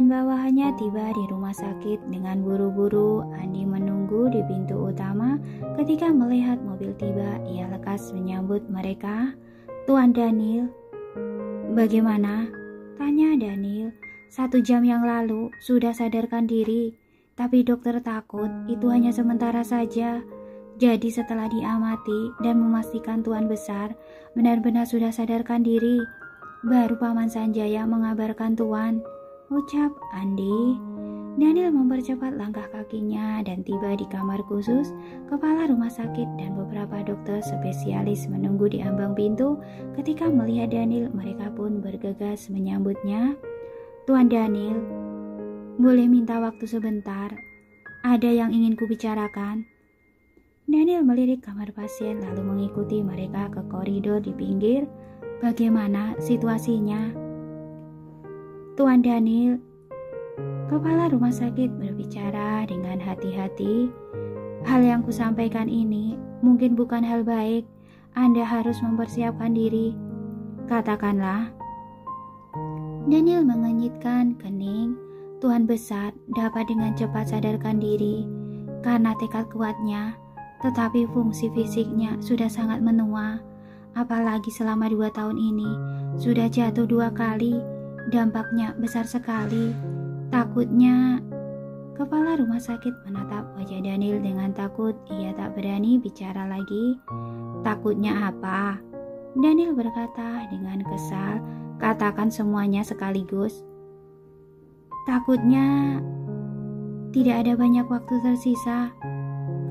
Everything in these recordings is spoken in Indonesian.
dan bawahannya tiba di rumah sakit dengan buru-buru. Andi menunggu di pintu utama. Ketika melihat mobil tiba, ia lekas menyambut mereka. "Tuan Daniel." "Bagaimana?" tanya Daniel. "1 jam yang lalu sudah sadarkan diri, tapi dokter takut itu hanya sementara saja. Jadi setelah diamati dan memastikan Tuan Besar benar-benar sudah sadarkan diri, baru Paman Sanjaya mengabarkan Tuan," ucap Andi. Daniel mempercepat langkah kakinya dan tiba di kamar khusus. Kepala rumah sakit dan beberapa dokter spesialis menunggu di ambang pintu. Ketika melihat Daniel, mereka pun bergegas menyambutnya. "Tuan Daniel, boleh minta waktu sebentar? Ada yang ingin kubicarakan." Daniel melirik kamar pasien lalu mengikuti mereka ke koridor di pinggir. "Bagaimana situasinya?" "Tuan Daniel," kepala rumah sakit berbicara dengan hati-hati, "hal yang kusampaikan ini mungkin bukan hal baik. Anda harus mempersiapkan diri. Katakanlah." Daniel mengenyitkan kening. "Tuan Besar dapat dengan cepat sadarkan diri karena tekad kuatnya, tetapi fungsi fisiknya sudah sangat menua. Apalagi selama 2 tahun ini sudah jatuh 2 kali. Dampaknya besar sekali. Takutnya..." Kepala rumah sakit menatap wajah Daniel dengan takut. Ia tak berani bicara lagi. "Takutnya apa?" Daniel berkata dengan kesal. "Katakan semuanya sekaligus." "Takutnya tidak ada banyak waktu tersisa."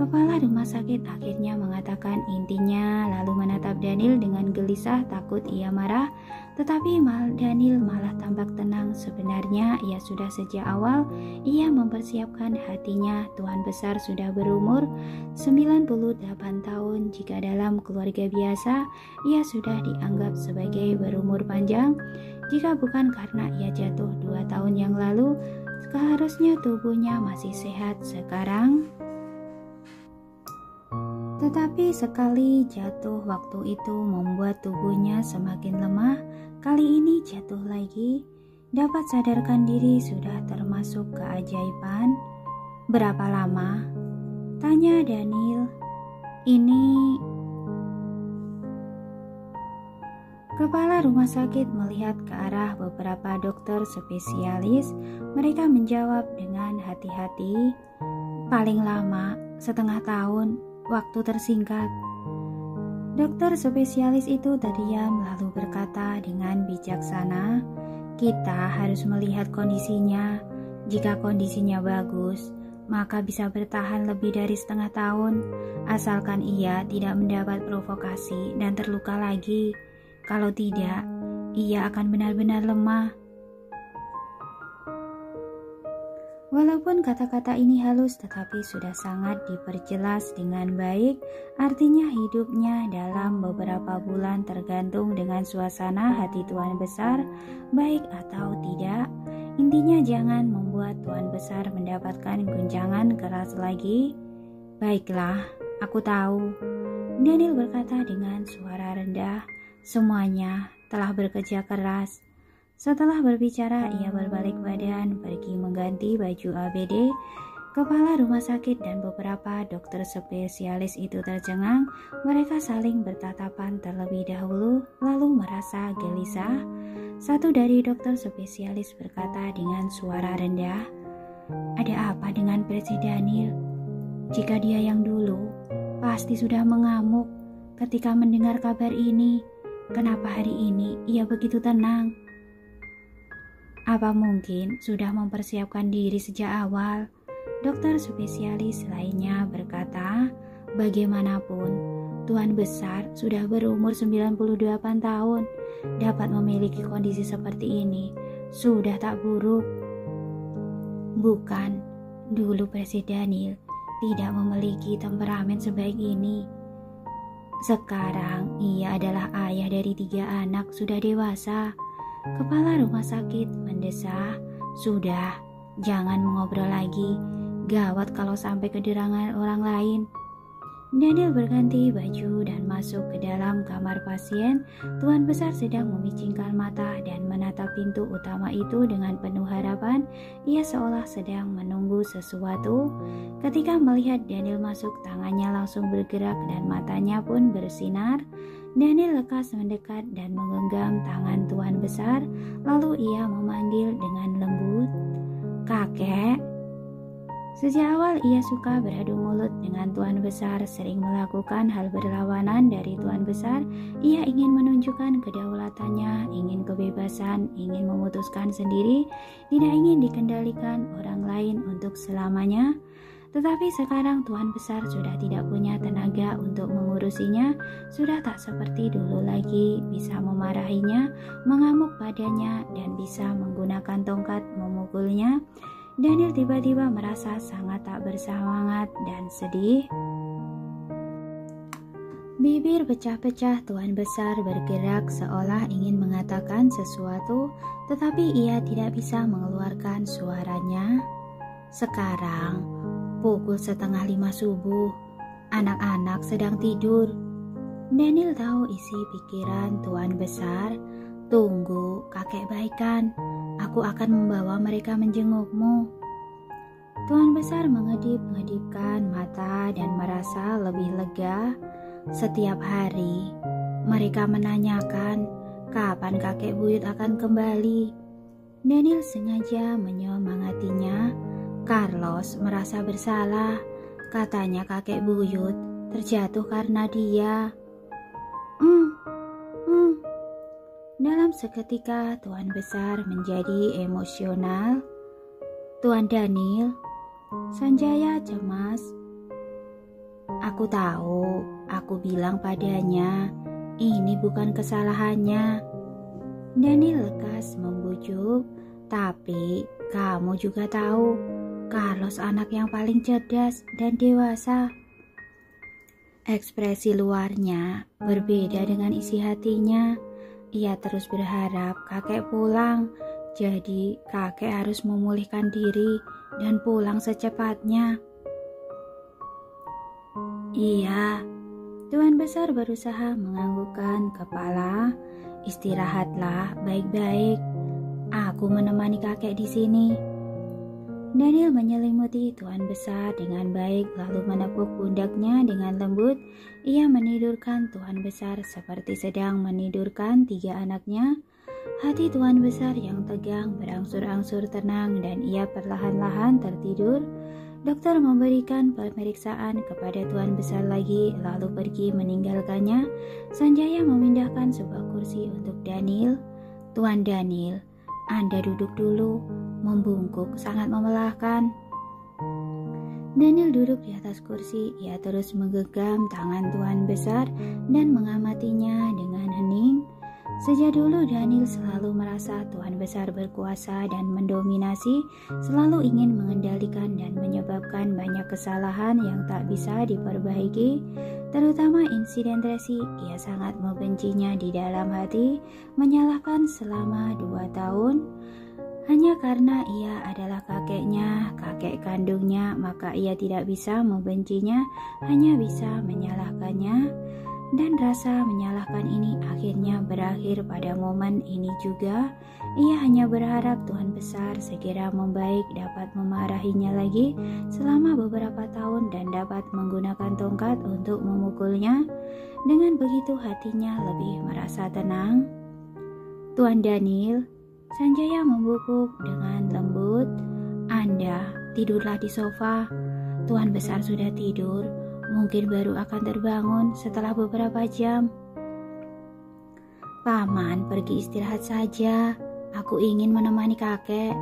Kepala rumah sakit akhirnya mengatakan intinya, lalu menatap Daniel dengan gelisah. Takut ia marah, tetapi Daniel malah tampak tenang. Sebenarnya ia sudah sejak awal ia mempersiapkan hatinya. Tuan Besar sudah berumur 98 tahun. Jika dalam keluarga biasa, ia sudah dianggap sebagai berumur panjang. Jika bukan karena ia jatuh 2 tahun yang lalu, seharusnya tubuhnya masih sehat sekarang. Tetapi sekali jatuh waktu itu membuat tubuhnya semakin lemah. Kali ini jatuh lagi. Dapat sadarkan diri sudah termasuk keajaiban. "Berapa lama?" tanya Daniel. "Ini..." Kepala rumah sakit melihat ke arah beberapa dokter spesialis. Mereka menjawab dengan hati-hati, "Paling lama 1/2 tahun. Waktu tersingkat." Dokter spesialis itu terdiam lalu berkata dengan bijaksana, "Kita harus melihat kondisinya. Jika kondisinya bagus, maka bisa bertahan lebih dari 1/2 tahun, asalkan ia tidak mendapat provokasi dan terluka lagi. Kalau tidak, ia akan benar-benar lemah." Walaupun kata-kata ini halus, tetapi sudah sangat diperjelas dengan baik. Artinya hidupnya dalam beberapa bulan tergantung dengan suasana hati Tuan Besar, baik atau tidak. Intinya jangan membuat Tuan Besar mendapatkan guncangan keras lagi. "Baiklah, aku tahu," Daniel berkata dengan suara rendah. "Semuanya telah bekerja keras." Setelah berbicara, ia berbalik badan, pergi mengganti baju ABD. Kepala rumah sakit dan beberapa dokter spesialis itu tercengang. Mereka saling bertatapan terlebih dahulu, lalu merasa gelisah. Satu dari dokter spesialis berkata dengan suara rendah, "Ada apa dengan Presiden Daniel? Jika dia yang dulu, pasti sudah mengamuk ketika mendengar kabar ini. Kenapa hari ini ia begitu tenang? Apa mungkin sudah mempersiapkan diri sejak awal?" Dokter spesialis lainnya berkata, "Bagaimanapun, Tuan Besar sudah berumur 98 tahun. Dapat memiliki kondisi seperti ini sudah tak buruk. Bukan, dulu Presiden Daniel tidak memiliki temperamen sebaik ini. Sekarang ia adalah ayah dari 3 anak sudah dewasa." Kepala rumah sakit mendesah, "Sudah, jangan mengobrol lagi. Gawat kalau sampai kederangan orang lain." Daniel berganti baju dan masuk ke dalam kamar pasien. Tuan besar sedang memicingkan mata dan menatap pintu utama itu dengan penuh harapan. Ia seolah sedang menunggu sesuatu. Ketika melihat Daniel masuk, tangannya langsung bergerak dan matanya pun bersinar. Daniel lekas mendekat dan menggenggam tangan tuan besar. Lalu ia memanggil dengan lembut, "Kakek." Sejak awal ia suka beradu mulut dengan tuan besar, sering melakukan hal berlawanan dari tuan besar. Ia ingin menunjukkan kedaulatannya, ingin kebebasan, ingin memutuskan sendiri, tidak ingin dikendalikan orang lain untuk selamanya. Tetapi sekarang tuan besar sudah tidak punya tenaga untuk mengurusinya, sudah tak seperti dulu lagi, bisa memarahinya, mengamuk padanya, dan bisa menggunakan tongkat memukulnya. Daniel tiba-tiba merasa sangat tak bersemangat dan sedih. Bibir pecah-pecah tuan besar bergerak seolah ingin mengatakan sesuatu, tetapi ia tidak bisa mengeluarkan suaranya. Sekarang pukul 4:30 subuh, anak-anak sedang tidur. Daniel tahu isi pikiran tuan besar. "Tunggu, kakek baikan. Aku akan membawa mereka menjengukmu." Tuan besar mengedip-ngedipkan mata dan merasa lebih lega. Setiap hari mereka menanyakan kapan kakek buyut akan kembali. Daniel sengaja menyemangatinya. Carlos merasa bersalah. Katanya kakek buyut terjatuh karena dia. Dalam seketika tuan besar menjadi emosional. "Tuan Daniel," Sanjaya cemas. "Aku tahu, aku bilang padanya, ini bukan kesalahannya." Daniel lekas membujuk, "Tapi kamu juga tahu, Carlos anak yang paling cerdas dan dewasa." Ekspresi luarnya berbeda dengan isi hatinya. Ia terus berharap kakek pulang, jadi kakek harus memulihkan diri dan pulang secepatnya. "Iya." Tuan besar berusaha menganggukkan kepala. "Istirahatlah baik-baik. Aku menemani kakek di sini." Daniel menyelimuti tuan besar dengan baik lalu menepuk pundaknya dengan lembut. Ia menidurkan tuan besar seperti sedang menidurkan 3 anaknya. Hati tuan besar yang tegang berangsur-angsur tenang dan ia perlahan-lahan tertidur. Dokter memberikan pemeriksaan kepada tuan besar lagi lalu pergi meninggalkannya. Sanjaya memindahkan sebuah kursi untuk Daniel. "Tuan Daniel, Anda duduk dulu. Membungkuk sangat melelahkan." Daniel duduk di atas kursi. Ia terus menggenggam tangan tuan besar dan mengamatinya dengan hening. Sejak dulu Daniel selalu merasa tuan besar berkuasa dan mendominasi, selalu ingin mengendalikan dan menyebabkan banyak kesalahan yang tak bisa diperbaiki, terutama insiden Tracy. Ia sangat membencinya di dalam hati, menyalahkan selama 2 tahun. Hanya karena ia adalah kakeknya, kakek kandungnya, maka ia tidak bisa membencinya, hanya bisa menyalahkannya. Dan rasa menyalahkan ini akhirnya berakhir pada momen ini juga. Ia hanya berharap Tuhan besar segera membaik, dapat memarahinya lagi selama beberapa tahun dan dapat menggunakan tongkat untuk memukulnya. Dengan begitu hatinya lebih merasa tenang. "Tuan Daniel," Sanjaya membungkuk dengan lembut, "Anda tidurlah di sofa. Tuan besar sudah tidur, mungkin baru akan terbangun setelah beberapa jam." "Paman pergi istirahat saja, aku ingin menemani kakek."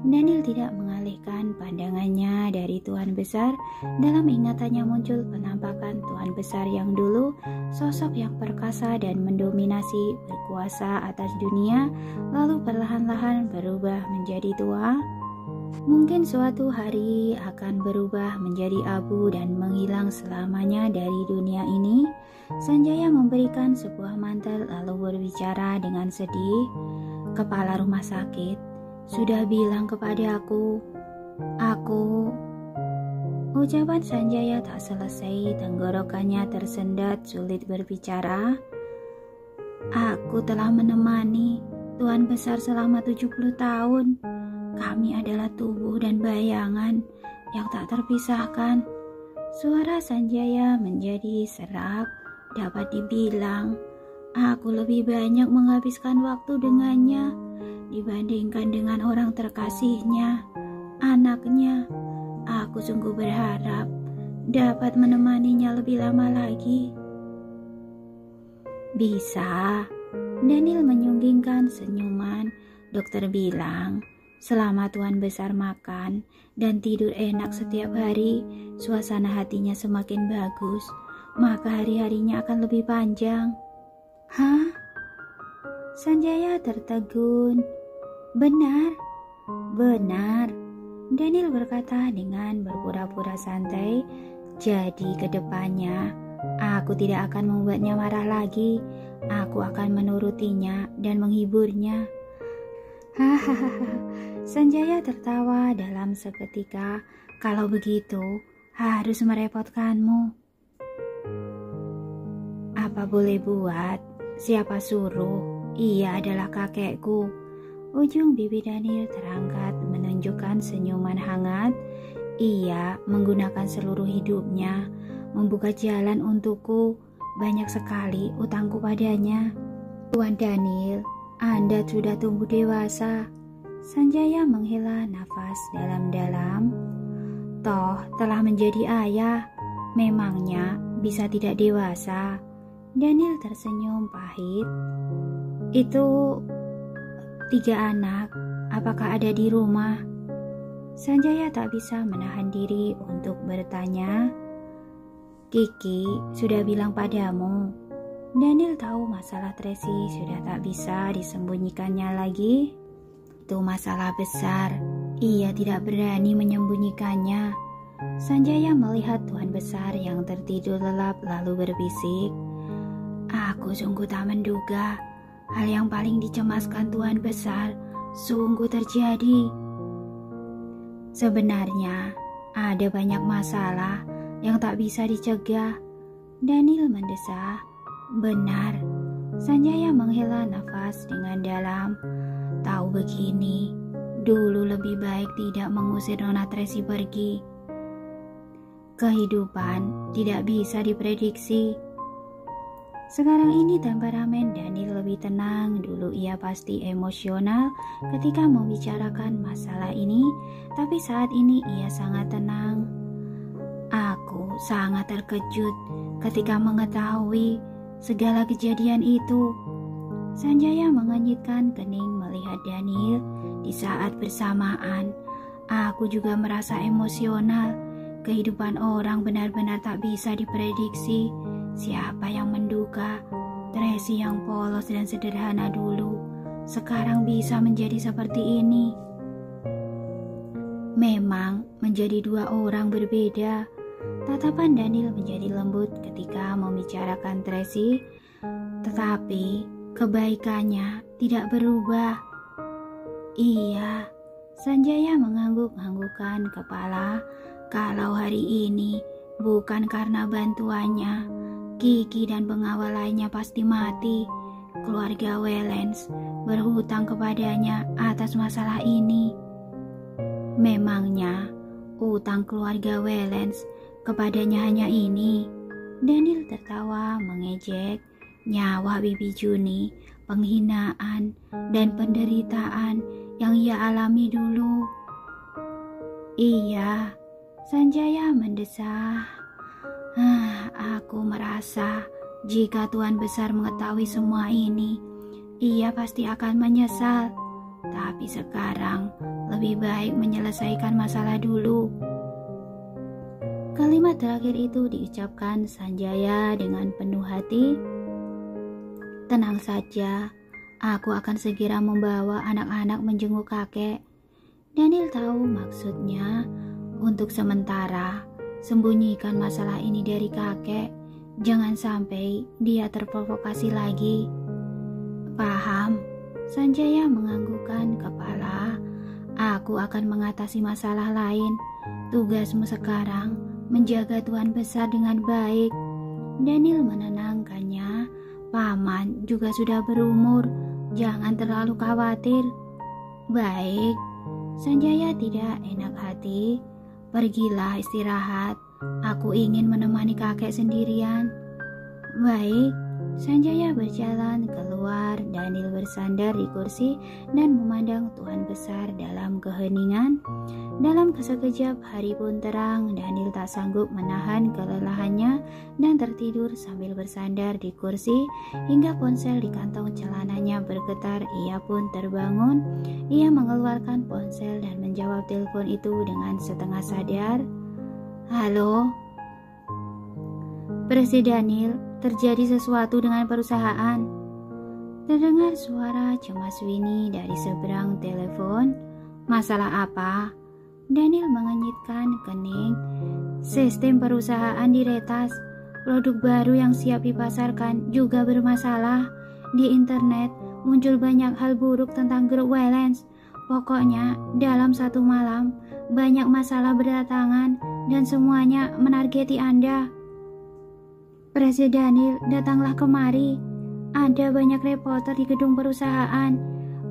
Daniel tidak mengalihkan pandangannya dari Tuan Besar. Dalam ingatannya muncul penampakan Tuan Besar yang dulu, sosok yang perkasa dan mendominasi, berkuasa atas dunia, lalu perlahan-lahan berubah menjadi tua. Mungkin suatu hari akan berubah menjadi abu dan menghilang selamanya dari dunia ini. Sanjaya memberikan sebuah mantel lalu berbicara dengan sedih. "Kepala rumah sakit sudah bilang kepada aku Ucapan Sanjaya tak selesai, tenggorokannya tersendat, sulit berbicara. Aku telah menemani Tuan Besar selama 70 tahun. Kami adalah tubuh dan bayangan yang tak terpisahkan. Suara Sanjaya menjadi serak. Dapat dibilang, aku lebih banyak menghabiskan waktu dengannya dibandingkan dengan orang terkasihnya, anaknya. Aku sungguh berharap dapat menemaninya lebih lama lagi. Bisa. Daniel menyunggingkan senyuman. Dokter bilang, selama Tuan Besar makan dan tidur enak setiap hari, suasana hatinya semakin bagus, maka hari-harinya akan lebih panjang. Hah? Sanjaya tertegun. Benar, benar. Daniel berkata dengan berpura-pura santai. Jadi kedepannya, aku tidak akan membuatnya marah lagi. Aku akan menurutinya dan menghiburnya. Hahaha. Sanjaya tertawa dalam seketika. Kalau begitu, harus merepotkanmu. Apa boleh buat? Siapa suruh? Ia adalah kakekku. Ujung bibir Daniel terangkat menunjukkan senyuman hangat. Ia menggunakan seluruh hidupnya membuka jalan untukku. Banyak sekali utangku padanya. Tuan Daniel, Anda sudah tumbuh dewasa. Sanjaya menghela nafas dalam-dalam. Toh telah menjadi ayah, memangnya bisa tidak dewasa? Daniel tersenyum pahit. Itu 3 anak, apakah ada di rumah? Sanjaya tak bisa menahan diri untuk bertanya. Kiki sudah bilang padamu. Daniel tahu masalah Tracy sudah tak bisa disembunyikannya lagi. Itu masalah besar, ia tidak berani menyembunyikannya. Sanjaya melihat Tuan Besar yang tertidur lelap lalu berbisik. Aku sungguh tak menduga hal yang paling dicemaskan Tuan Besar sungguh terjadi. Sebenarnya ada banyak masalah yang tak bisa dicegah. Daniel mendesah. Benar. Sanjaya menghela nafas dengan dalam. Tahu begini, dulu lebih baik tidak mengusir Nona Tracy pergi. Kehidupan tidak bisa diprediksi. Sekarang ini temperamen Daniel lebih tenang. Dulu ia pasti emosional ketika membicarakan masalah ini, tapi saat ini ia sangat tenang. Aku sangat terkejut ketika mengetahui segala kejadian itu. Sanjaya mengenyitkan kening melihat Daniel. Di saat bersamaan, aku juga merasa emosional. Kehidupan orang benar-benar tak bisa diprediksi. Siapa yang menduga Tracy yang polos dan sederhana dulu sekarang bisa menjadi seperti ini? Memang menjadi 2 orang berbeda. Tatapan Daniel menjadi lembut ketika membicarakan Tracy, tetapi kebaikannya tidak berubah. Iya, Sanjaya mengangguk-anggukkan kepala. Kalau hari ini bukan karena bantuannya, Kiki dan pengawal lainnya pasti mati. Keluarga Wellens berhutang kepadanya atas masalah ini. Memangnya utang keluarga Wellens kepadanya hanya ini? Daniel tertawa mengejek. Nyawa Bibi Juni, penghinaan dan penderitaan yang ia alami dulu. Iya, Sanjaya mendesah. Aku merasa jika Tuan Besar mengetahui semua ini, ia pasti akan menyesal. Tapi sekarang lebih baik menyelesaikan masalah dulu. Kalimat terakhir itu diucapkan Sanjaya dengan penuh hati. Tenang saja, aku akan segera membawa anak-anak menjenguk kakek. Daniel tahu maksudnya. Untuk sementara, sembunyikan masalah ini dari kakek. Jangan sampai dia terprovokasi lagi. Paham? Sanjaya menganggukkan kepala. Aku akan mengatasi masalah lain. Tugasmu sekarang menjaga Tuan Besar dengan baik. Daniel menenangkannya. Paman juga sudah berumur, jangan terlalu khawatir. Baik, Sanjaya tidak enak hati. Pergilah istirahat, aku ingin menemani kakek sendirian. Baik, Sanjaya berjalan keluar. Daniel bersandar di kursi dan memandang Tuan Besar dalam keheningan. Dalam sekejap hari pun terang. Daniel tak sanggup menahan kelelahannya dan tertidur sambil bersandar di kursi hingga ponsel di kantong celananya bergetar. Ia pun terbangun. Ia mengeluarkan ponsel dan menjawab telepon itu dengan setengah sadar. Halo, Presiden Daniel, terjadi sesuatu dengan perusahaan. Terdengar suara cemas Winnie dari seberang telepon. Masalah apa? Daniel mengenyitkan kening. Sistem perusahaan diretas. Produk baru yang siap dipasarkan juga bermasalah. Di internet muncul banyak hal buruk tentang grup Waylands. Pokoknya dalam satu malam banyak masalah berdatangan dan semuanya menargeti Anda. Presiden Daniel, datanglah kemari. Ada banyak reporter di gedung perusahaan.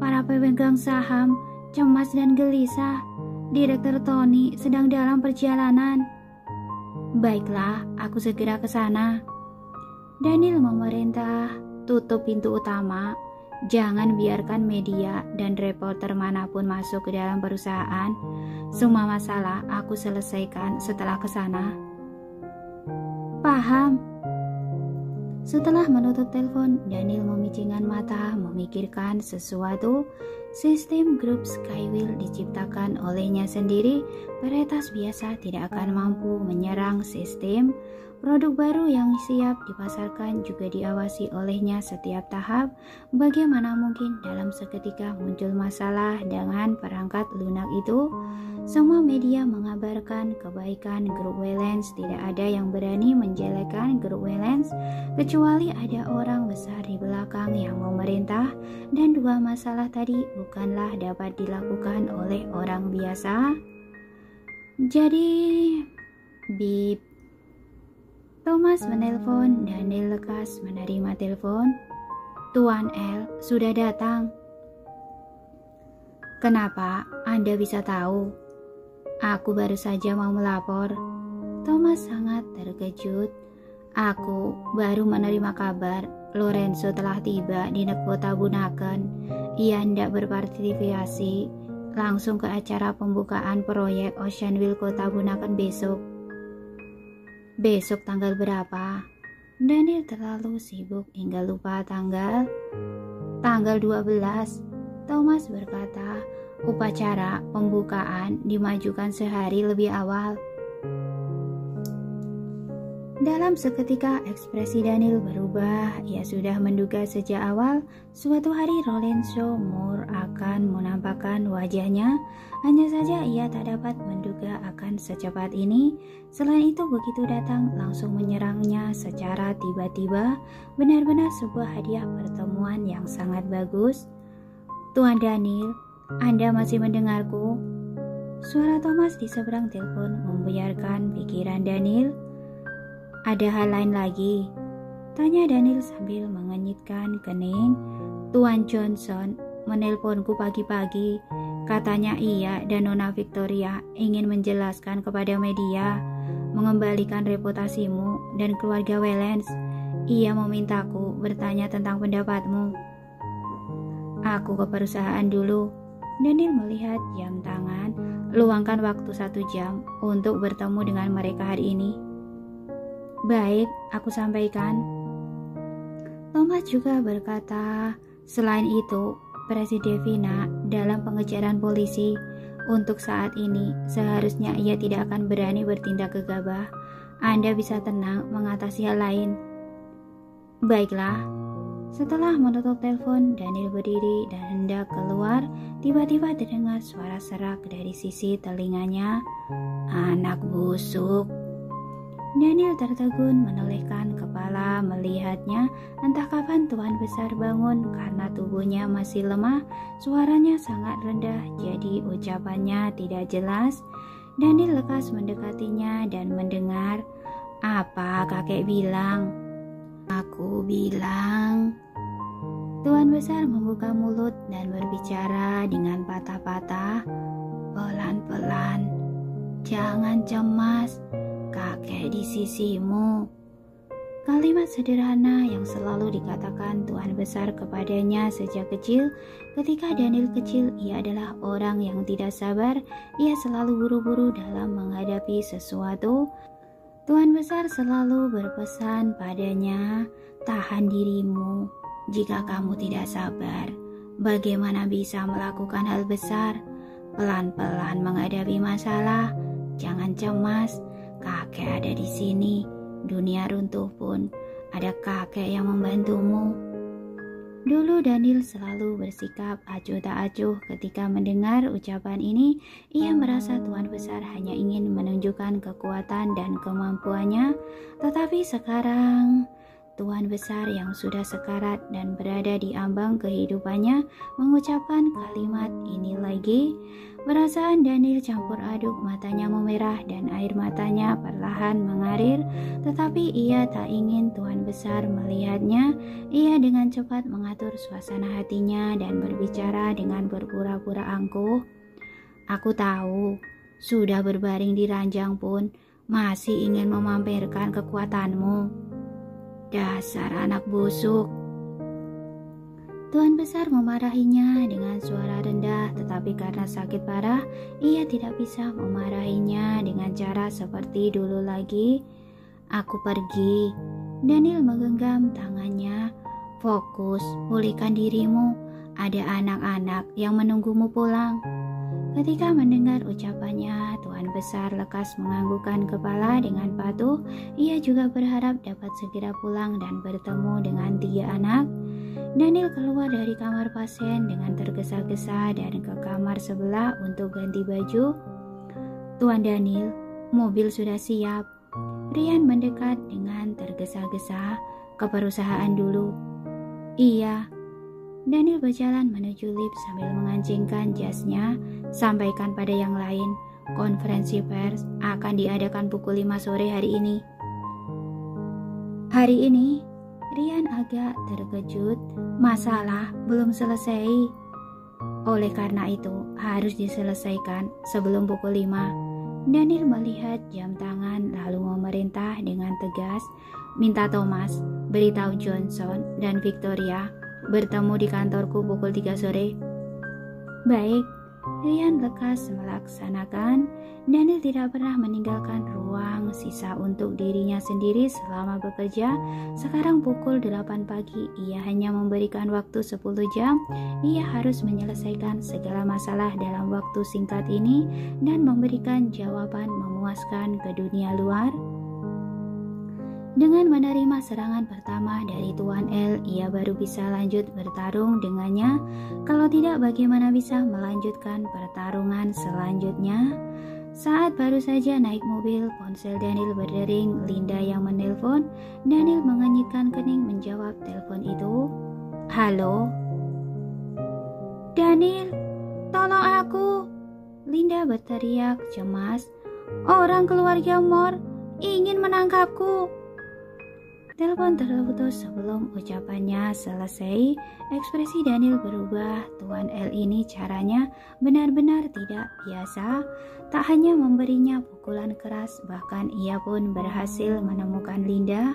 Para pemegang saham cemas dan gelisah. Direktur Tony sedang dalam perjalanan. Baiklah, aku segera ke sana. Daniel memerintah, tutup pintu utama. Jangan biarkan media dan reporter manapun masuk ke dalam perusahaan. Semua masalah aku selesaikan setelah ke sana. Paham. Setelah menutup telepon, Daniel memicingkan mata memikirkan sesuatu. Sistem grup Skywheel diciptakan olehnya sendiri. Peretas biasa tidak akan mampu menyerang sistem. Produk baru yang siap dipasarkan juga diawasi olehnya setiap tahap. Bagaimana mungkin dalam seketika muncul masalah dengan perangkat lunak itu? Semua media mengabarkan kebaikan grup Waylands. Tidak ada yang berani menjelekkan grup Waylands kecuali ada orang besar di belakang yang memerintah, dan dua masalah tadi bukanlah dapat dilakukan oleh orang biasa. Jadi, bip. Thomas menelpon. Daniel lekas menerima telepon. Tuan L sudah datang. Kenapa Anda bisa tahu? Aku baru saja mau melapor. Thomas sangat terkejut. Aku baru menerima kabar Lorenzo telah tiba di Kota Bunaken. Ia hendak berpartisipasi langsung ke acara pembukaan proyek Ocean Wheel Kota Bunaken besok. Besok tanggal berapa? Daniel terlalu sibuk hingga lupa tanggal. Tanggal 12, Thomas berkata. Upacara pembukaan dimajukan sehari lebih awal. Dalam seketika ekspresi Daniel berubah. Ia sudah menduga sejak awal suatu hari Lorenzo Moore akan menampakkan wajahnya. Hanya saja ia tak dapat menduga akan secepat ini. Selain itu begitu datang langsung menyerangnya secara tiba-tiba. Benar-benar sebuah hadiah pertemuan yang sangat bagus. Tuan Daniel, Anda masih mendengarku? Suara Thomas di seberang telepon membuyarkan pikiran Daniel. Ada hal lain lagi? Tanya Daniel sambil mengenyitkan kening. Tuan Johnson menelponku pagi-pagi. Katanya ia dan Nona Victoria ingin menjelaskan kepada media, mengembalikan reputasimu dan keluarga Waylands. Ia memintaku bertanya tentang pendapatmu. Aku ke perusahaan dulu. Daniel melihat jam tangan. Luangkan waktu 1 jam untuk bertemu dengan mereka hari ini. Baik, aku sampaikan. Thomas juga berkata, selain itu, Presiden Vina dalam pengejaran polisi. Untuk saat ini, seharusnya ia tidak akan berani bertindak gegabah. Anda bisa tenang mengatasi hal lain. Baiklah. Setelah menutup telepon, Daniel berdiri dan hendak keluar. Tiba-tiba terdengar suara serak dari sisi telinganya. Anak busuk. Daniel tertegun menolehkan kepala melihatnya. Entah kapan Tuan Besar bangun karena tubuhnya masih lemah. Suaranya sangat rendah jadi ucapannya tidak jelas. Daniel lekas mendekatinya dan mendengar. Apa kakek bilang? Aku bilang. Tuan Besar membuka mulut dan berbicara dengan patah-patah. Pelan-pelan. Jangan cemas. Kakek di sisimu. Kalimat sederhana yang selalu dikatakan Tuan Besar kepadanya sejak kecil. Ketika Daniel kecil, ia adalah orang yang tidak sabar. Ia selalu buru-buru dalam menghadapi sesuatu. Tuan Besar selalu berpesan padanya, tahan dirimu. Jika kamu tidak sabar, bagaimana bisa melakukan hal besar? Pelan-pelan menghadapi masalah. Jangan cemas. Kakek ada di sini. Dunia runtuh pun ada kakek yang membantumu. Dulu Daniel selalu bersikap acuh tak acuh ketika mendengar ucapan ini. Ia merasa Tuan Besar hanya ingin menunjukkan kekuatan dan kemampuannya. Tetapi sekarang Tuan Besar yang sudah sekarat dan berada di ambang kehidupannya mengucapkan kalimat ini lagi. Perasaan Daniel campur aduk, matanya memerah dan air matanya perlahan mengalir. Tetapi ia tak ingin Tuan Besar melihatnya. Ia dengan cepat mengatur suasana hatinya dan berbicara dengan berpura-pura angkuh. Aku tahu, sudah berbaring di ranjang pun masih ingin memamerkan kekuatanmu. Dasar anak busuk. Tuan Besar memarahinya dengan suara rendah, tetapi karena sakit parah, ia tidak bisa memarahinya dengan cara seperti dulu lagi. Aku pergi. Daniel menggenggam tangannya. Fokus, pulihkan dirimu. Ada anak-anak yang menunggumu pulang. Ketika mendengar ucapannya, Tuan Besar lekas menganggukkan kepala dengan patuh. Ia juga berharap dapat segera pulang dan bertemu dengan 3 anak. Daniel keluar dari kamar pasien dengan tergesa-gesa dan ke kamar sebelah untuk ganti baju. Tuan Daniel, mobil sudah siap. Rian mendekat dengan tergesa-gesa. Ke perusahaan dulu. Iya. Daniel berjalan menuju lift sambil mengancingkan jasnya. Sampaikan pada yang lain, konferensi pers akan diadakan pukul 5 sore hari ini. Hari ini? Rian agak terkejut. Masalah belum selesai. Oleh karena itu, harus diselesaikan sebelum pukul 5. Daniel melihat jam tangan lalu memerintah dengan tegas, minta Thomas, beritahu Johnson dan Victoria bertemu di kantorku pukul 3 sore. Baik, Rian lekas melaksanakan. Daniel tidak pernah meninggalkan ruang sisa untuk dirinya sendiri selama bekerja. Sekarang pukul 8 pagi, ia hanya memberikan waktu 10 jam. Ia harus menyelesaikan segala masalah dalam waktu singkat ini dan memberikan jawaban memuaskan ke dunia luar. Dengan menerima serangan pertama dari Tuan L, ia baru bisa lanjut bertarung dengannya. Kalau tidak, bagaimana bisa melanjutkan pertarungan selanjutnya? Saat baru saja naik mobil, ponsel Daniel berdering. Linda yang menelpon. Daniel mengenyitkan kening menjawab telepon itu. Halo? Daniel, tolong aku! Linda berteriak cemas. Orang keluarga Moore ingin menangkapku. Telepon terputus sebelum ucapannya selesai. Ekspresi Daniel berubah. Tuan L ini caranya benar-benar tidak biasa. Tak hanya memberinya pukulan keras, bahkan ia pun berhasil menemukan Linda.